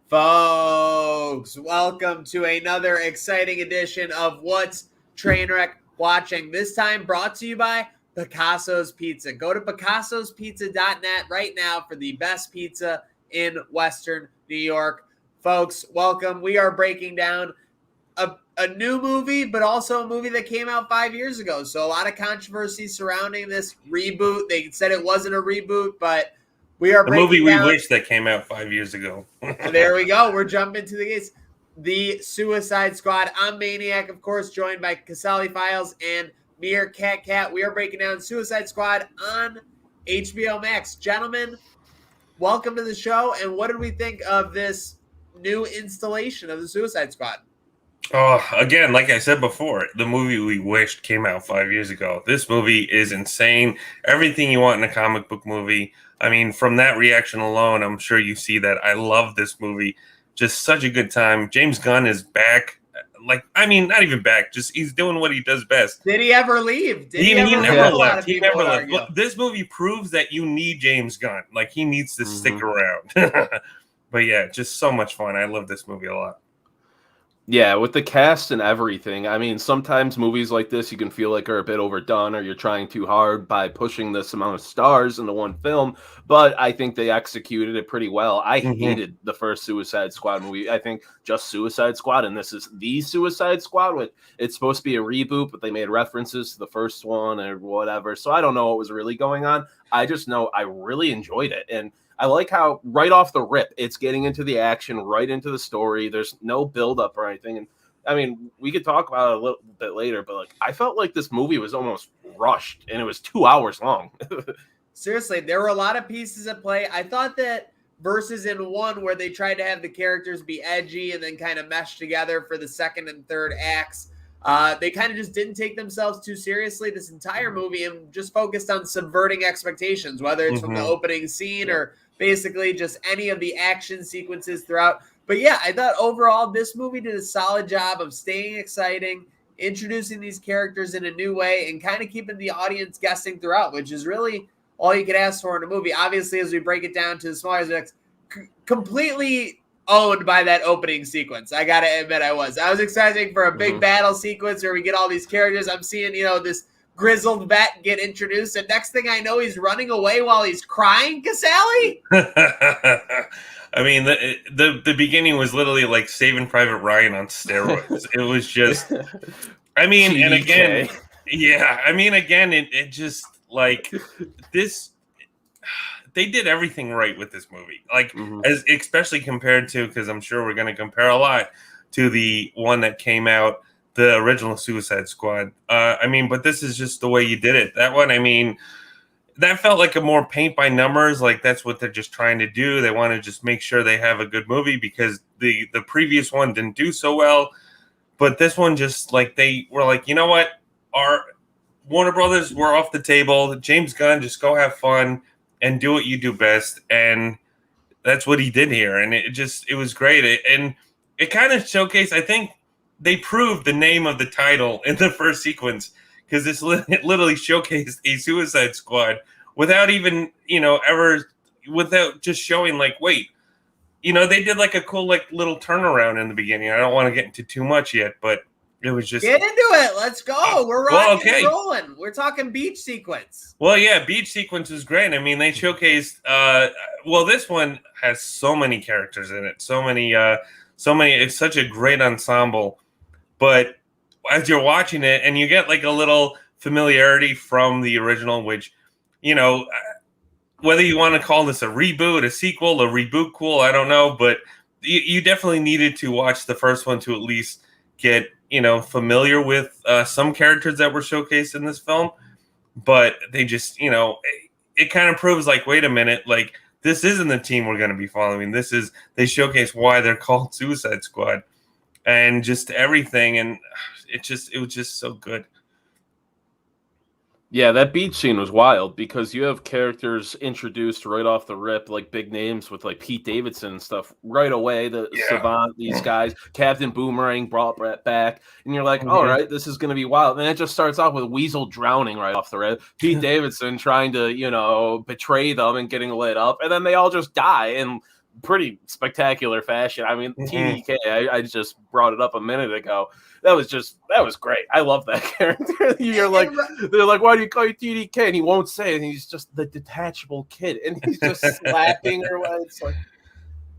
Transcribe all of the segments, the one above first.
Folks, welcome to another exciting edition of What's TrainWreck Watching. This time brought to you by Picasso's Pizza. Go to picassospizza.net right now for the best pizza in Western New York. Folks, welcome. We are breaking down a new movie, but also a movie that came out 5 years ago. So a lot of controversy surrounding this reboot. They said it wasn't a reboot, but we are the movie we wish that came out 5 years ago. There we go. We're jumping to the case. The Suicide Squad. I'm Maniac, of course, joined by Casali Files and MereKat. We are breaking down Suicide Squad on HBO Max. Gentlemen, welcome to the show. And what did we think of this new installation of the Suicide Squad? Oh, again, like I said before, the movie we wished came out 5 years ago. This movie is insane. Everything you want in a comic book movie. I mean, from that reaction alone, I'm sure you see that. I love this movie. Just such a good time. James Gunn is back. Not even back. Just he's doing what he does best. Did he ever leave? He never left. He never left. Well, this movie proves that you need James Gunn. Like, he needs to stick around. But yeah, just so much fun. I love this movie a lot. Yeah, with the cast and everything. I mean, sometimes movies like this you can feel like are a bit overdone or you're trying too hard by pushing this amount of stars into one film, but I think they executed it pretty well. I hated the first Suicide Squad movie. I think just Suicide Squad, and this is the Suicide Squad. It's supposed to be a reboot, but they made references to the first one or whatever, so I don't know what was really going on. I just know I really enjoyed it, and I like how right off the rip, it's getting into the action, right into the story. There's no build-up or anything. And I mean, we could talk about it a little bit later, but like I felt like this movie was almost rushed, and it was 2 hours long. Seriously, there were a lot of pieces at play. I thought that versus in one where they tried to have the characters be edgy and then kind of mesh together for the second and third acts, they kind of just didn't take themselves too seriously this entire movie and just focused on subverting expectations, whether it's from the opening scene or basically just any of the action sequences throughout. But yeah, I thought overall this movie did a solid job of staying exciting, introducing these characters in a new way, and kind of keeping the audience guessing throughout, which is really all you could ask for in a movie. Obviously, as we break it down to the smaller aspects, completely owned by that opening sequence. I got to admit I was excited for a big battle sequence where we get all these characters. I'm seeing, this grizzled vet get introduced, and next thing I know, he's running away while he's crying. Casali. I mean, the beginning was literally like Saving Private Ryan on steroids. It was just, I mean, and again, yeah, I mean, again, it just like this. They did everything right with this movie, like as especially compared to, because I'm sure we're going to compare a lot to the one that came out. The original Suicide Squad. But this is just the way you did it. That one, I mean, that felt like a more paint by numbers. Like that's what they're just trying to do. They want to just make sure they have a good movie because the previous one didn't do so well. But this one just like they were like, you know what? Our Warner Brothers were off the table. James Gunn, just go have fun and do what you do best. And that's what he did here. And it was great. It kind of showcased, I think, they proved the name of the title in the first sequence because it literally showcased a Suicide Squad without even, without just showing like, wait, they did like a cool like little turnaround in the beginning. I don't want to get into too much yet, but it was just get into it. Let's go. We're rocking and rolling. We're talking beach sequence. Well, yeah, beach sequence is great. I mean, they showcased. This one has so many characters in it. So many. It's such a great ensemble. But as you're watching it, and you get like a little familiarity from the original, which, whether you want to call this a reboot, a sequel, a reboot cool, I don't know. But you definitely needed to watch the first one to at least get, familiar with some characters that were showcased in this film. But they just, it kind of proves like, wait a minute, like this isn't the team we're going to be following. They showcase why they're called Suicide Squad. And just everything, and it was just so good. Yeah, that beach scene was wild because you have characters introduced right off the rip, like big names with like Pete Davidson and stuff right away. The Savant, these guys, Captain Boomerang brought back, and you're like, all right, this is going to be wild. And it just starts off with Weasel drowning right off the rip, Pete Davidson trying to, betray them and getting lit up, and then they all just die. And pretty spectacular fashion. I mean, Mhm. TDK, I just brought it up a minute ago. That was great. I love that character. You're like, they're like, why do you call you TDK? And he won't say it. And he's just the detachable kid, and he's just slapping her. It's like,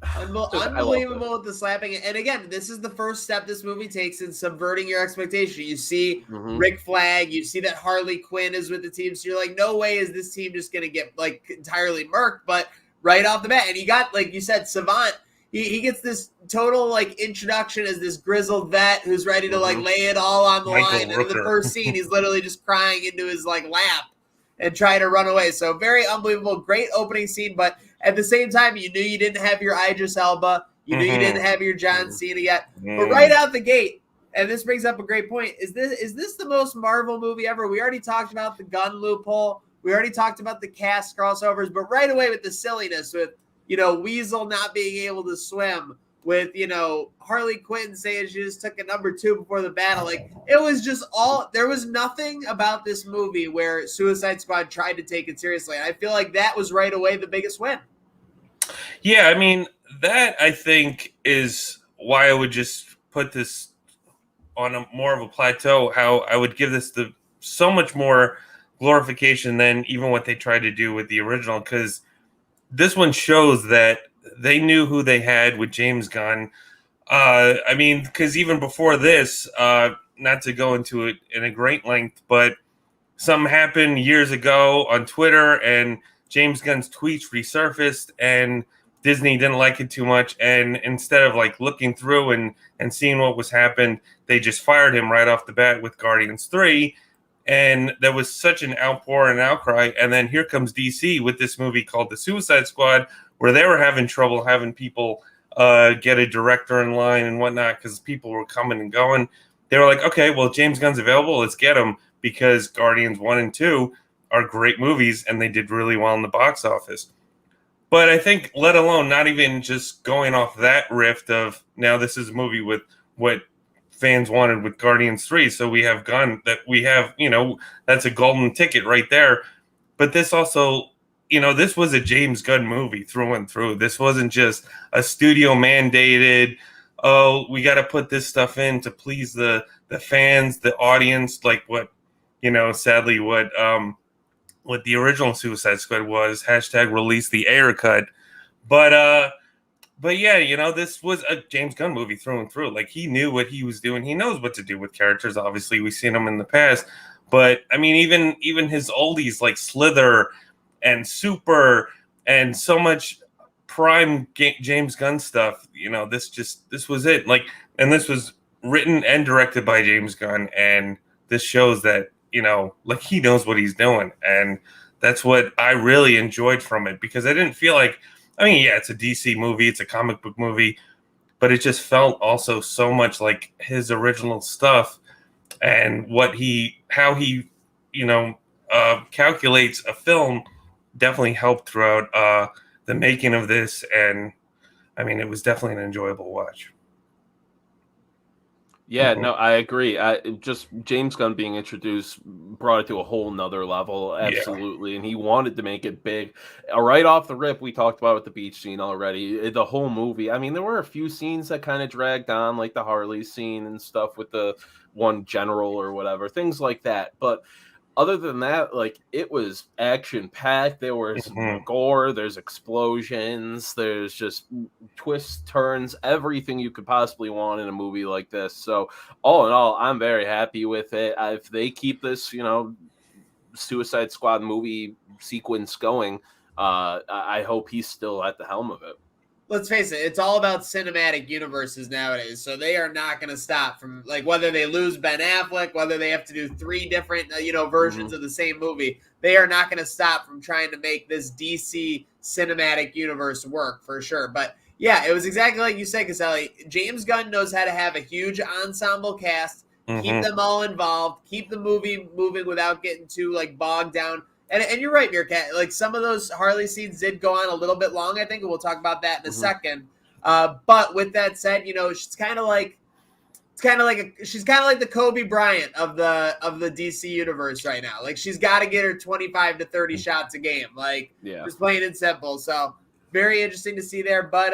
I love it. Unbelievable with the slapping. And again, this is the first step this movie takes in subverting your expectation. You see Rick Flag, you see that Harley Quinn is with the team. So you're like, no way is this team just going to get like entirely murked. But right off the bat, and you got, like you said, Savant, he gets this total like introduction as this grizzled vet who's ready to like lay it all on the line. And in the first scene, he's literally just crying into his like lap and trying to run away. So very unbelievable, great opening scene. But at the same time, you knew you didn't have your Idris Elba. You knew you didn't have your John Cena yet. But right out the gate, and this brings up a great point, is this the most Marvel movie ever? We already talked about the Gunn loophole. We already talked about the cast crossovers. But right away with the silliness, with, you know, Weasel not being able to swim, with, you know, Harley Quinn saying she just took a number 2 before the battle. Like, it was just there was nothing about this movie where Suicide Squad tried to take it seriously. And I feel like that was right away the biggest win. Yeah, I mean, that I think is why I would just put this on a more of a plateau, how I would give this so much more glorification than even what they tried to do with the original, because this one shows that they knew who they had with James Gunn. I mean, because even before this, not to go into it in a great length, but something happened years ago on Twitter, and James Gunn's tweets resurfaced, and Disney didn't like it too much. And instead of like looking through and seeing what was happened, they just fired him right off the bat with Guardians 3. And there was such an outpour and outcry. And then here comes DC with this movie called The Suicide Squad, where they were having trouble having people get a director in line and whatnot, because people were coming and going. They were like, okay, well, James Gunn's available. Let's get him, because Guardians 1 and 2 are great movies, and they did really well in the box office. But I think, let alone not even just going off that rift of, now this is a movie with what fans wanted with Guardians 3, so we have Gunn, that we have, you know, that's a golden ticket right there. But this also, you know, this was a James Gunn movie through and through. This wasn't just a studio mandated, oh, we got to put this stuff in to please the fans, the audience, like what, you know, sadly what the original Suicide Squad was, hashtag release the Ayer cut. But yeah, you know, this was a James Gunn movie through and through. Like, he knew what he was doing. He knows what to do with characters. Obviously, we've seen him in the past. But I mean, even his oldies like Slither and Super and so much prime James Gunn stuff, you know, this was it. Like, and this was written and directed by James Gunn, and this shows that, you know, like, he knows what he's doing. And that's what I really enjoyed from it, because I didn't feel like, I mean, yeah, it's a DC movie, it's a comic book movie, but it just felt also so much like his original stuff, and how he, you know, calculates a film definitely helped throughout the making of this. And I mean, it was definitely an enjoyable watch. Yeah, no, I agree. Just James Gunn being introduced brought it to a whole nother level, absolutely. Yeah. And he wanted to make it big. Right off the rip, we talked about with the beach scene already. The whole movie, I mean, there were a few scenes that kind of dragged on, like the Harley scene and stuff with the one general or whatever, things like that. But other than that, like, it was action-packed. There was gore, there's explosions, there's just twists, turns, everything you could possibly want in a movie like this. So, all in all, I'm very happy with it. If they keep this, you know, Suicide Squad movie sequence going, I hope he's still at the helm of it. Let's face it, it's all about cinematic universes nowadays. So they are not going to stop from, like, whether they lose Ben Affleck, whether they have to do 3 different, versions of the same movie. They are not going to stop from trying to make this DC cinematic universe work, for sure. But yeah, it was exactly like you said, Casali. James Gunn knows how to have a huge ensemble cast, keep them all involved, keep the movie moving without getting too, like, bogged down. And you're right, MereKat. Like, some of those Harley scenes did go on a little bit long, I think, and we'll talk about that in a second. But with that said, you know, she's kind of like the Kobe Bryant of the DC universe right now. Like, she's got to get her 25 to 30 shots a game. Like, just plain and simple. So very interesting to see there. But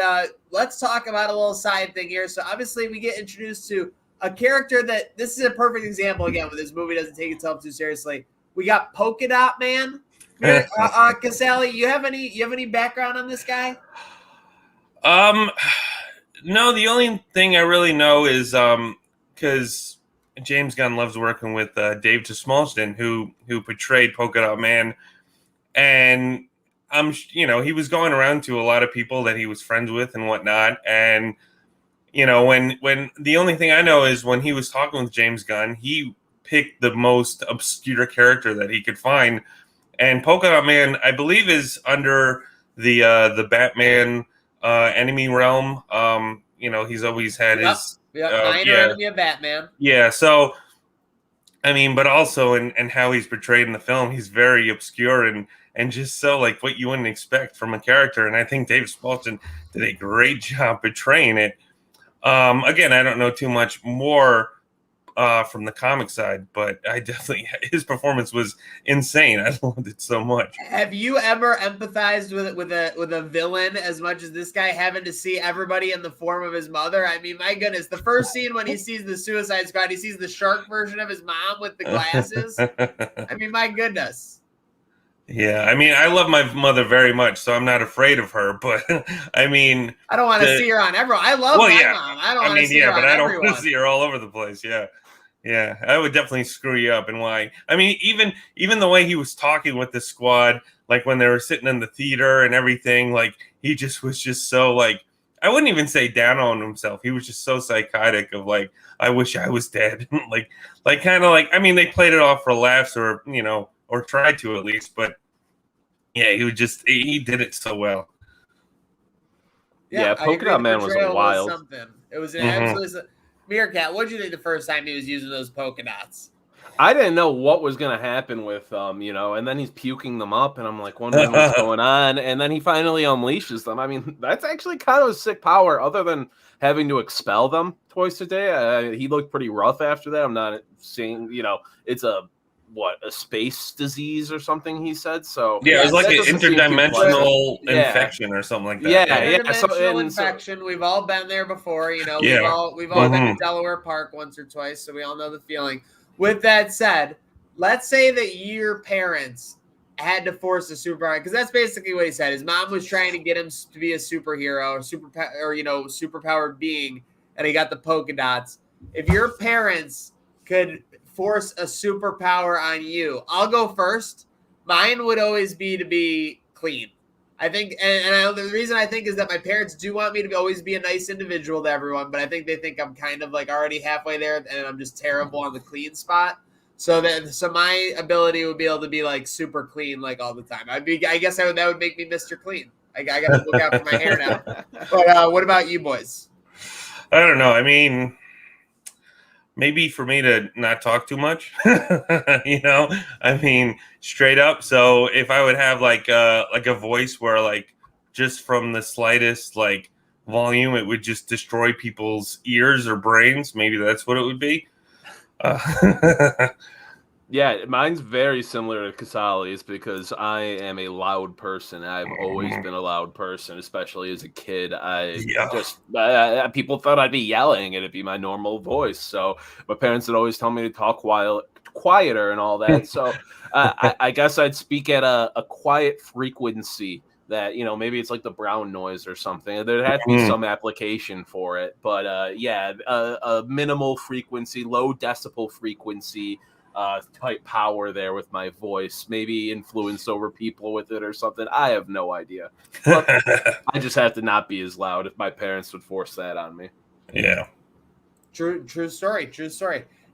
let's talk about a little side thing here. So obviously we get introduced to a character that this is a perfect example again when this movie doesn't take itself too seriously. We got Polka Dot Man. Casali, you have any background on this guy? No, the only thing I really know is because James Gunn loves working with Dave Smolston, who portrayed Polka Dot Man, and he was going around to a lot of people that he was friends with and whatnot, and when the only thing I know is when he was talking with James Gunn, he picked the most obscure character that he could find, and Polka Dot Man, I believe, is under the Batman enemy realm. He's always had his minor enemy of Batman. Yeah, so I mean, but also in how he's portrayed in the film, he's very obscure and just so like what you wouldn't expect from a character. And I think Dave Smolston did a great job portraying it. Again, I don't know too much more from the comic side, but his performance was insane. I loved it so much. Have you ever empathized with a villain as much as this guy, having to see everybody in the form of his mother? I mean, my goodness, the first scene when he sees the Suicide Squad, he sees the shark version of his mom with the glasses. I mean, my goodness. Yeah, I mean, I love my mother very much, so I'm not afraid of her. But I mean, I don't want to see her on everyone. I love my mom. I don't want to see her on everyone. I don't want to see her all over the place. Yeah. Yeah, I would definitely screw you up. And why? I mean, even the way he was talking with the squad, like when they were sitting in the theater and everything, like he just was just so like, I wouldn't even say down on himself. He was just so psychotic of like, I wish I was dead. like kind of like, I mean, they played it off for laughs or tried to at least. But yeah, he did it so well. Yeah, Polka Dot Man was wild. It was an absolute. MereKat, what did you think the first time he was using those polka dots? I didn't know what was going to happen with and then he's puking them up, and I'm like wondering what's going on, and then he finally unleashes them. I mean, that's actually kind of a sick power, other than having to expel them twice a day. He looked pretty rough after that. I'm not seeing, it's a space disease or something, he said. So yeah, it was like an interdimensional infection or something like that. Interdimensional infection. We've all been there before, We've all been to Delaware Park once or twice, so we all know the feeling. With that said, let's say that your parents had to force a superpower, because that's basically what he said. His mom was trying to get him to be a superhero or superpowered being, and he got the polka dots. If your parents could force a superpower on you, I'll go first. Mine would always be to be clean. I think, and the reason I think is that my parents do want me to always be a nice individual to everyone, but I think they think I'm kind of like already halfway there, and I'm just terrible on the clean spot. So my ability would be able to be like super clean like all the time. I guess that would make me Mr. Clean. I got to look out for my hair now. But what about you boys? I don't know. I mean, maybe for me to not talk too much, I mean, straight up. So if I would have like a voice where like just from the slightest like volume, it would just destroy people's ears or brains. Maybe that's what it would be. Yeah, mine's very similar to Casali's because I am a loud person. I've always been a loud person, especially as a kid. People thought I'd be yelling and it'd be my normal voice. So my parents would always tell me to talk quieter and all that. So I guess I'd speak at a quiet frequency that, maybe it's like the brown noise or something. There'd have to be some application for it. But a minimal frequency, low decibel frequency type power there with my voice, maybe influence over people with it or something. I have no idea. But I just have to not be as loud if my parents would force that on me. Yeah. True story.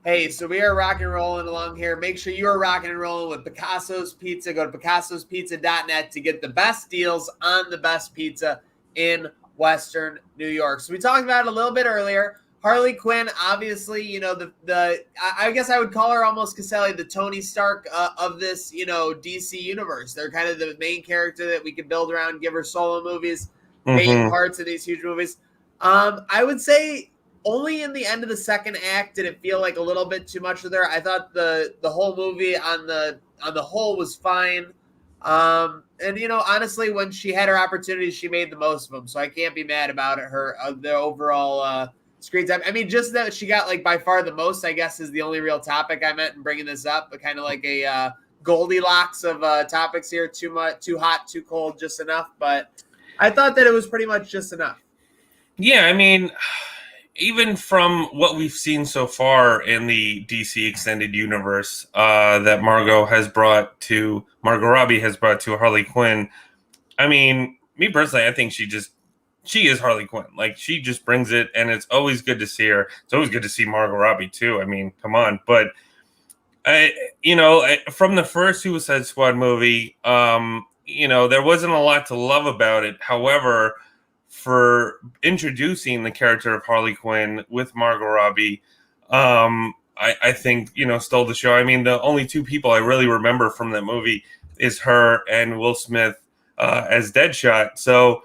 Hey, so we are rocking and rolling along here. Make sure you are rocking and rolling with Picasso's Pizza. Go to picassospizza.net to get the best deals on the best pizza in Western New York. So we talked about it a little bit earlier. Harley Quinn, obviously, I guess I would call her almost, Casali, the Tony Stark of this, DC universe. They're kind of the main character that we could build around, give her solo movies, main parts of these huge movies. I would say only in the end of the second act did it feel like a little bit too much of there. I thought the whole movie on the whole was fine. And honestly, when she had her opportunities, she made the most of them. So I can't be mad about it. The overall screen time. I mean, just that she got like by far the most, I guess, is the only real topic I meant in bringing this up. But kind of like a Goldilocks of topics here. Too much, too hot, too cold, just enough. But I thought that it was pretty much just enough. Yeah, I mean, even from what we've seen so far in the DC extended universe, that Margot Robbie has brought to Harley Quinn. I mean, me personally, I think she is Harley Quinn. Like, she just brings it, and it's always good to see her. It's always good to see Margot Robbie too. I mean, come on. But from the first Suicide Squad movie, there wasn't a lot to love about it. However, for introducing the character of Harley Quinn with Margot Robbie, I think, stole the show. I mean, the only two people I really remember from that movie is her and Will Smith as Deadshot. So,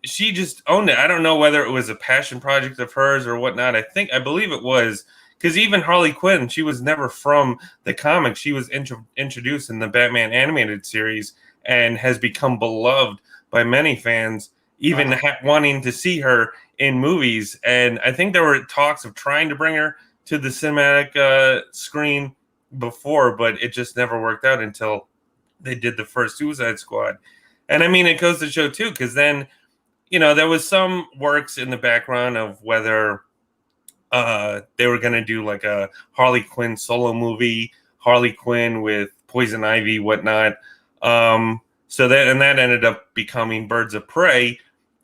she just owned it. I don't know whether it was a passion project of hers or whatnot. I believe it was, because even Harley Quinn, she was never from the comics. She was introduced in the Batman animated series and has become beloved by many fans, even wanting to see her in movies. And I think there were talks of trying to bring her to the cinematic screen before, but it just never worked out until they did the first Suicide Squad. And I mean, it goes to show too, because then, there was some works in the background of whether they were going to do like a Harley Quinn solo movie, Harley Quinn with Poison Ivy, whatnot. So that ended up becoming Birds of Prey,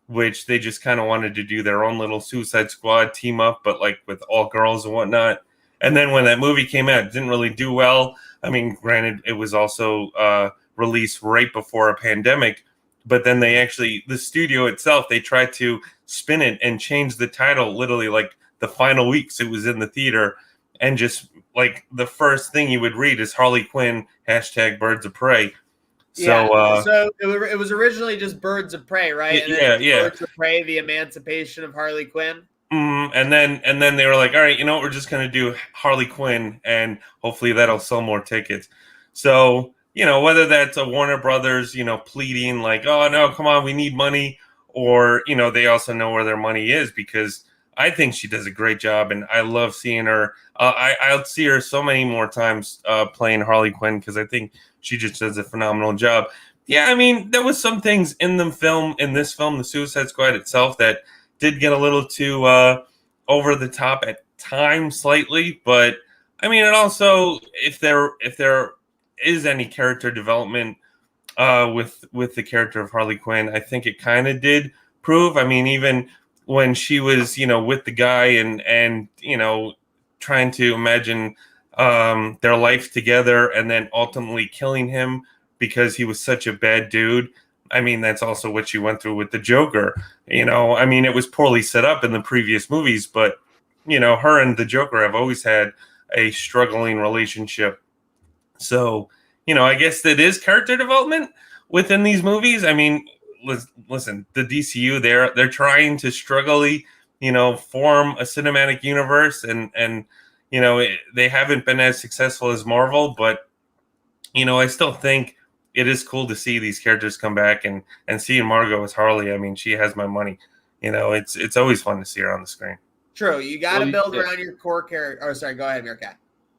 which they just kind of wanted to do their own little Suicide Squad team up, but like with all girls and whatnot. And then when that movie came out, it didn't really do well. I mean, granted, it was also released right before a pandemic, but then the studio itself, they tried to spin it and change the title literally like the final weeks it was in the theater, and just like the first thing you would read is Harley Quinn #Birds of Prey. So it was originally just Birds of Prey, right? And then Birds of Prey, the emancipation of Harley Quinn. And then they were like, all right, we're just going to do Harley Quinn, and hopefully that'll sell more tickets. So, whether that's a Warner Brothers, pleading like, oh, no, come on, we need money, or, they also know where their money is, because I think she does a great job, and I love seeing her. I'll see her so many more times playing Harley Quinn, because I think she just does a phenomenal job. Yeah, I mean, there was some things in this film, the Suicide Squad itself, that did get a little too over the top at times, slightly. But I mean, it also, if there is any character development with the character of Harley Quinn, I think it kind of did prove. I mean, even when she was, with the guy and trying to imagine their life together, and then ultimately killing him because he was such a bad dude. I mean, that's also what she went through with the Joker. I mean, it was poorly set up in the previous movies, but her and the Joker have always had a struggling relationship. So, I guess that is character development within these movies. I mean, listen, the DCU, they're trying to struggly, form a cinematic universe, and they haven't been as successful as Marvel, but I still think it is cool to see these characters come back, and seeing Margot as Harley. I mean, she has my money. It's always fun to see her on the screen. True, you got to build around your core character. Oh, sorry, go ahead, MereKat.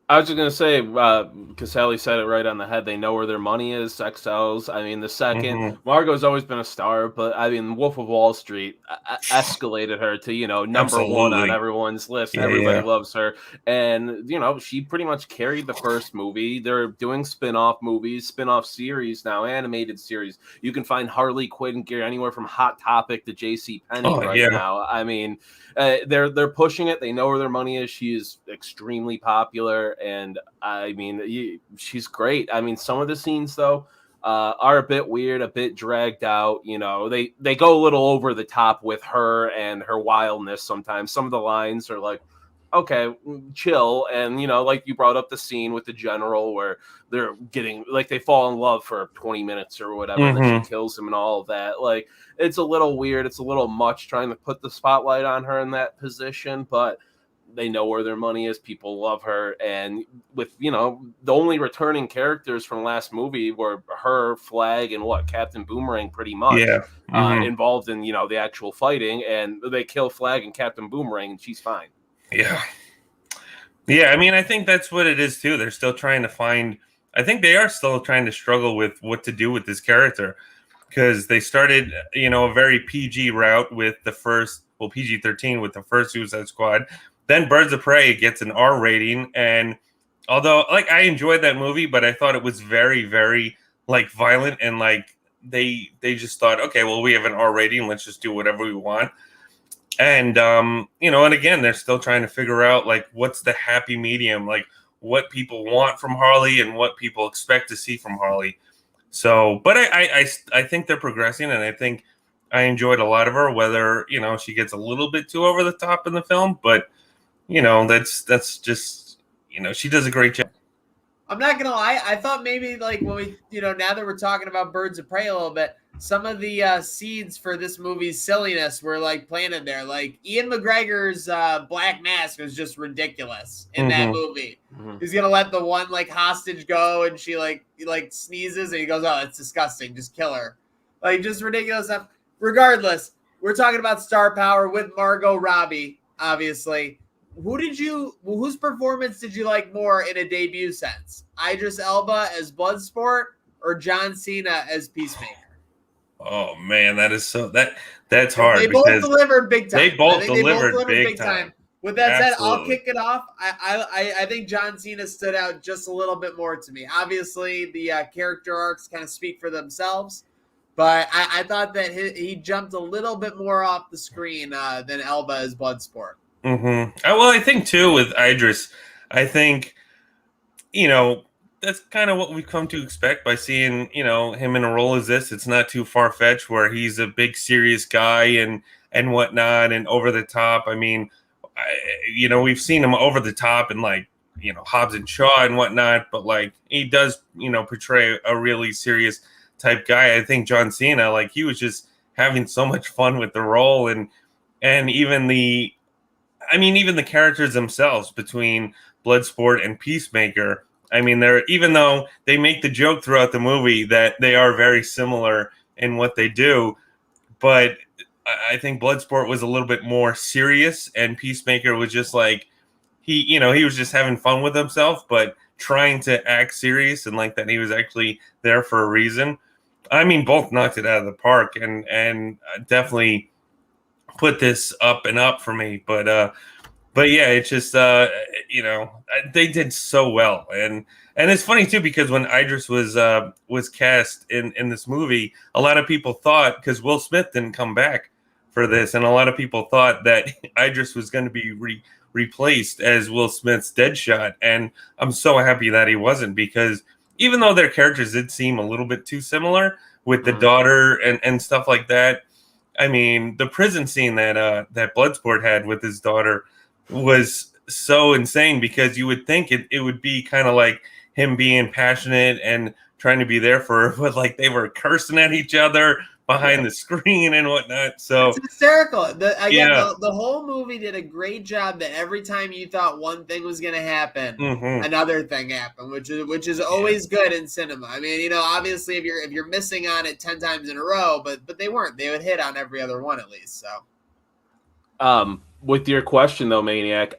I was just going to say, Casali said it right on the head. They know where their money is, sex sells. I mean, the second, Margot's always been a star, but I mean, Wolf of Wall Street escalated her to, number Absolutely. one on everyone's list. Everybody loves her. And, she pretty much carried the first movie. They're doing spin-off movies, spin-off series now, animated series. You can find Harley Quinn gear anywhere from Hot Topic to JCPenney now. I mean, they're pushing it. They know where their money is. She is extremely popular. And I mean, she's great. I mean, some of the scenes though are a bit weird, a bit dragged out. They go a little over the top with her and her wildness. Sometimes some of the lines are like, okay, chill. And like you brought up the scene with the general where they're getting like they fall in love for 20 minutes or whatever, and then she kills him and all of that. Like, it's a little weird. It's a little much trying to put the spotlight on her in that position, but they know where their money is. People love her. And with, you know, the only returning characters from last movie were her, Flag, and Captain Boomerang, pretty much. Yeah. Involved in, you know, the actual fighting. And they kill Flag and Captain Boomerang, and she's fine. Yeah. Yeah, I mean, I think that's what it is, too. They're still trying to find... I think they are still trying to struggle with what to do with this character. Because they started, you know, a very PG route with the first... Well, PG-13 with the first Suicide Squad. Then Birds of Prey gets an R rating. And although, like, I enjoyed that movie, but I thought it was very, very, like, violent. And, like, they just thought, okay, well, we have an R rating. Let's just do whatever we want. And, you know, and again, they're still trying to figure out, like, what's the happy medium, like, what people want from Harley and what people expect to see from Harley. So, but I think they're progressing, and I think I enjoyed a lot of her, whether, you know, she gets a little bit too over the top in the film, but, you know, that's just, you know, she does a great job. I'm not going to lie. I thought maybe, like, when we, you know, now that we're talking about Birds of Prey a little bit, some of the seeds for this movie's silliness were, like, planted there. Like, Ian McGregor's Black Mask was just ridiculous in that movie. He's going to let the one, like, hostage go, and she, like sneezes, and he goes, oh, it's disgusting. Just kill her. Like, just ridiculous stuff. Regardless, we're talking about star power with Margot Robbie, obviously. Whose performance did you like more in a debut sense? Idris Elba as Bloodsport or John Cena as Peacemaker? Oh man, that's hard. They both delivered big time. They both delivered big time. With that said, I'll kick it off. I think John Cena stood out just a little bit more to me. Obviously, the character arcs kind of speak for themselves, but I thought that he jumped a little bit more off the screen than Elba as Bloodsport. Well, I think too with Idris, I think, you know, that's kind of what we've come to expect by seeing, you know, him in a role as this. It's not too far-fetched where he's a big serious guy and whatnot and over the top. I mean, you know, we've seen him over the top and, like, you know, Hobbs and Shaw and whatnot, but, like, he does, you know, portray a really serious type guy. I think John Cena, like, he was just having so much fun with the role and even the characters themselves between Bloodsport and Peacemaker. I mean, even though they make the joke throughout the movie that they are very similar in what they do, but I think Bloodsport was a little bit more serious, and Peacemaker was just like he was just having fun with himself, but trying to act serious and like that he was actually there for a reason. I mean, both knocked it out of the park, and definitely put this up and up for me. But yeah, it's just you know, they did so well, and it's funny too because when Idris was cast in this movie, a lot of people thought, because Will Smith didn't come back for this, and a lot of people thought that Idris was going to be replaced as Will Smith's Deadshot, and I'm so happy that he wasn't, because even though their characters did seem a little bit too similar with the daughter and stuff like that. I mean, the prison scene that Bloodsport had with his daughter was so insane, because you would think it would be kind of like him being passionate and trying to be there for her, but like they were cursing at each other behind the screen and whatnot. So it's hysterical. The whole movie did a great job that every time you thought one thing was going to happen, another thing happened, which is always good in cinema. I mean, you know, obviously if you're missing on it 10 times in a row, but they weren't. They would hit on every other one at least. So. With your question, though, Maniac,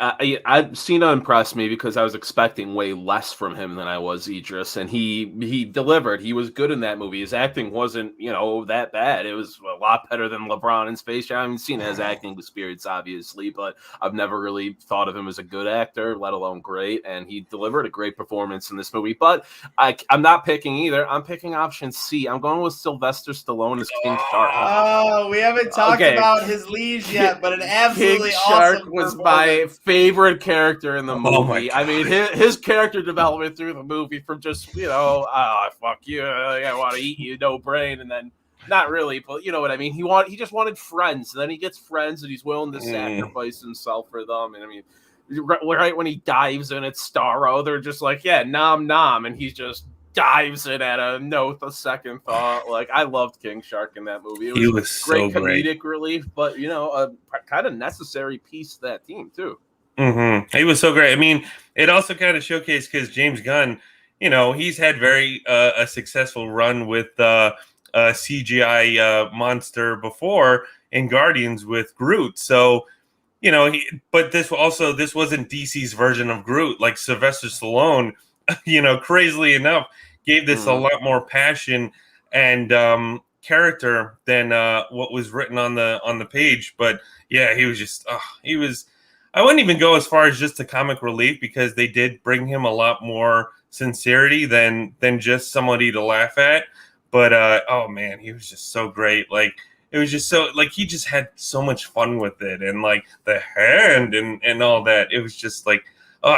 Cena impressed me because I was expecting way less from him than I was Idris, and he delivered. He was good in that movie. His acting wasn't, you know, that bad. It was a lot better than LeBron in Space Jam. I mean, Cena has acting experience, obviously, but I've never really thought of him as a good actor, let alone great, and he delivered a great performance in this movie. But I'm not picking either. I'm picking option C. I'm going with Sylvester Stallone as King Shark. Oh, we haven't talked about his liege yet, but an absolutely Shark was my favorite character in the movie. I mean, his character development through the movie, from just, you know, fuck you, I want to eat you, no brain, and then not really, but you know what I mean. He just wanted friends, and then he gets friends, and he's willing to sacrifice himself for them. And I mean, right when he dives in at Starro, they're just like, yeah, nom nom, and he's just dives in at a second thought. Like, I loved King Shark in that movie. It was great comedic relief, but, you know, a kind of necessary piece to that team too. He was so great. I mean, it also kind of showcased because James Gunn, he's had very a successful run with CGI monster before in Guardians with Groot. So, but this wasn't DC's version of Groot. Like Sylvester Stallone, crazily enough, gave this a lot more passion and character than what was written on the page. But yeah, he was just he was. I wouldn't even go as far as just the comic relief because they did bring him a lot more sincerity than just somebody to laugh at. But oh man, he was just so great. Like it was just so like he just had so much fun with it and like the hand and all that. It was just like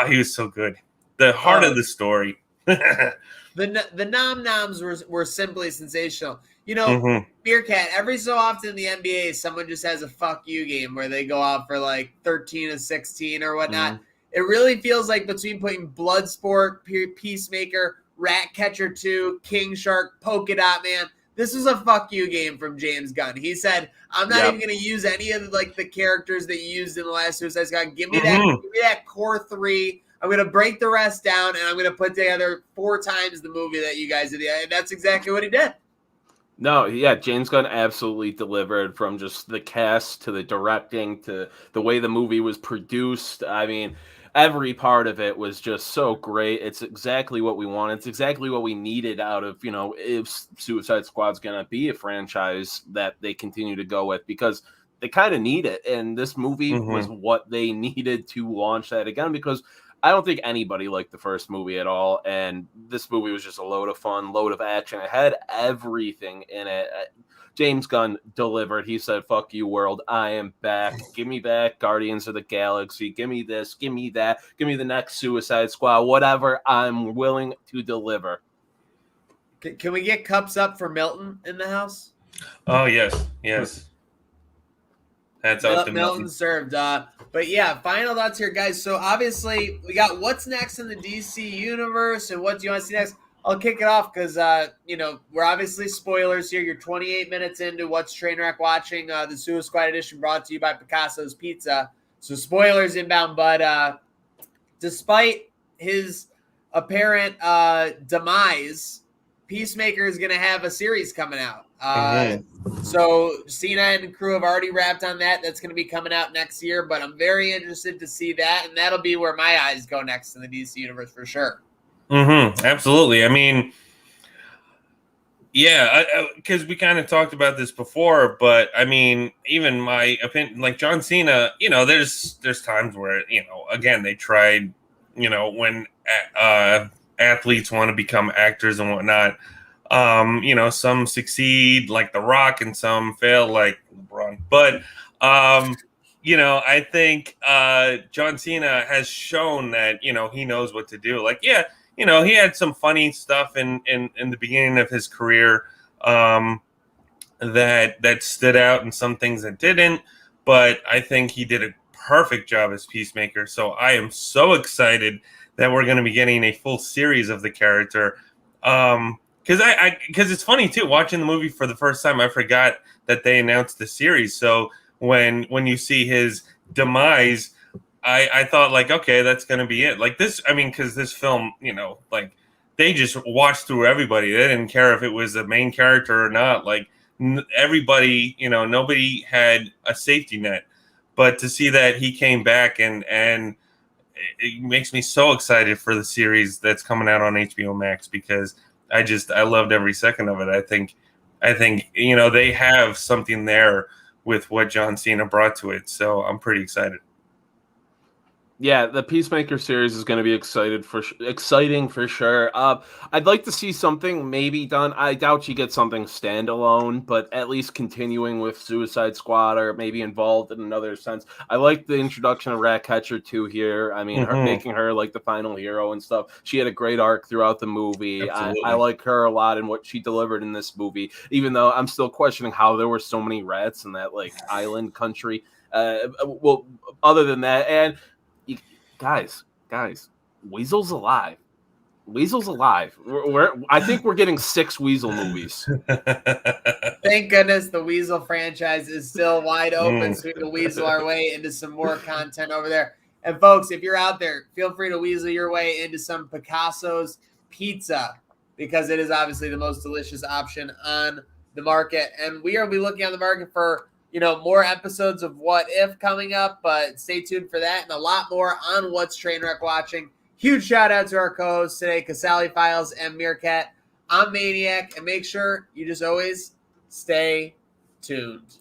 he was so good. The heart of the story. The nom noms were simply sensational. MereKat, every so often in the NBA, someone just has a fuck you game where they go out for like 13 of 16 or whatnot. It really feels like between putting Bloodsport, Peacemaker, Ratcatcher 2, King Shark, Polka Dot Man, this was a fuck you game from James Gunn. He said, I'm not even going to use any of like the characters that you used in the last Suicide Squad. Give me that core 3. I'm going to break the rest down, and I'm going to put together 4 times the movie that you guys did. And that's exactly what he did. No, yeah, James Gunn absolutely delivered from just the cast to the directing to the way the movie was produced. I mean, every part of it was just so great. It's exactly what we wanted. It's exactly what we needed out of, if Suicide Squad's going to be a franchise that they continue to go with because they kind of need it. And this movie was what they needed to launch that again because I don't think anybody liked the first movie at all, and this movie was just a load of fun, load of action. It had everything in it. James Gunn delivered. He said, fuck you, world. I am back. Give me back Guardians of the Galaxy. Give me this. Give me that. Give me the next Suicide Squad. Whatever. I'm willing to deliver. Can we get cups up for Milton in the house? Oh, yes. That's out to Milton served. But yeah, final thoughts here, guys. So obviously we got what's next in the DC universe and what do you want to see next? I'll kick it off because we're obviously spoilers here. You're 28 minutes into what's Trainwreck watching the Suicide Squad edition brought to you by Picasso's Pizza. So spoilers inbound, but despite his apparent demise, Peacemaker is going to have a series coming out. So Cena and crew have already wrapped on that. That's going to be coming out next year, but I'm very interested to see that, and that'll be where my eyes go next in the DC universe for sure. Absolutely. I mean, yeah, because we kind of talked about this before, but I mean, even my opinion, like John Cena, there's times where, again, they tried, when athletes want to become actors and whatnot. Some succeed like The Rock and some fail like LeBron. But, I think John Cena has shown that, he knows what to do. Like, yeah, he had some funny stuff in the beginning of his career that stood out and some things that didn't. But I think he did a perfect job as Peacemaker. So I am so excited that we're going to be getting a full series of the character. Because it's funny too, watching the movie for the first time, I forgot that they announced the series. So when you see his demise, I thought like, okay, that's gonna be it. Like this, I mean, because this film, like they just watched through everybody. They didn't care if it was the main character or not. Like everybody, nobody had a safety net. But to see that he came back and it makes me so excited for the series that's coming out on HBO Max because I loved every second of it. I think they have something there with what John Cena brought to it. So I'm pretty excited. Yeah, the Peacemaker series is going to be exciting for sure. I'd like to see something maybe done. I doubt you get something standalone, but at least continuing with Suicide Squad or maybe involved in another sense. I like the introduction of Ratcatcher 2 here. I mean, making her like the final hero and stuff. She had a great arc throughout the movie. I like her a lot and what she delivered in this movie, even though I'm still questioning how there were so many rats in that like island country. Well, other than that, and Guys, Weasel's alive. I think we're getting 6 Weasel movies. Thank goodness the Weasel franchise is still wide open, so we can weasel our way into some more content over there. And folks, if you're out there, feel free to weasel your way into some Picasso's pizza because it is obviously the most delicious option on the market. And we will be looking on the market for, more episodes of What If coming up, but stay tuned for that and a lot more on What's TrainWreck Watching. Huge shout out to our co-hosts today, Casali Files and MereKat. I'm Maniac, and make sure you just always stay tuned.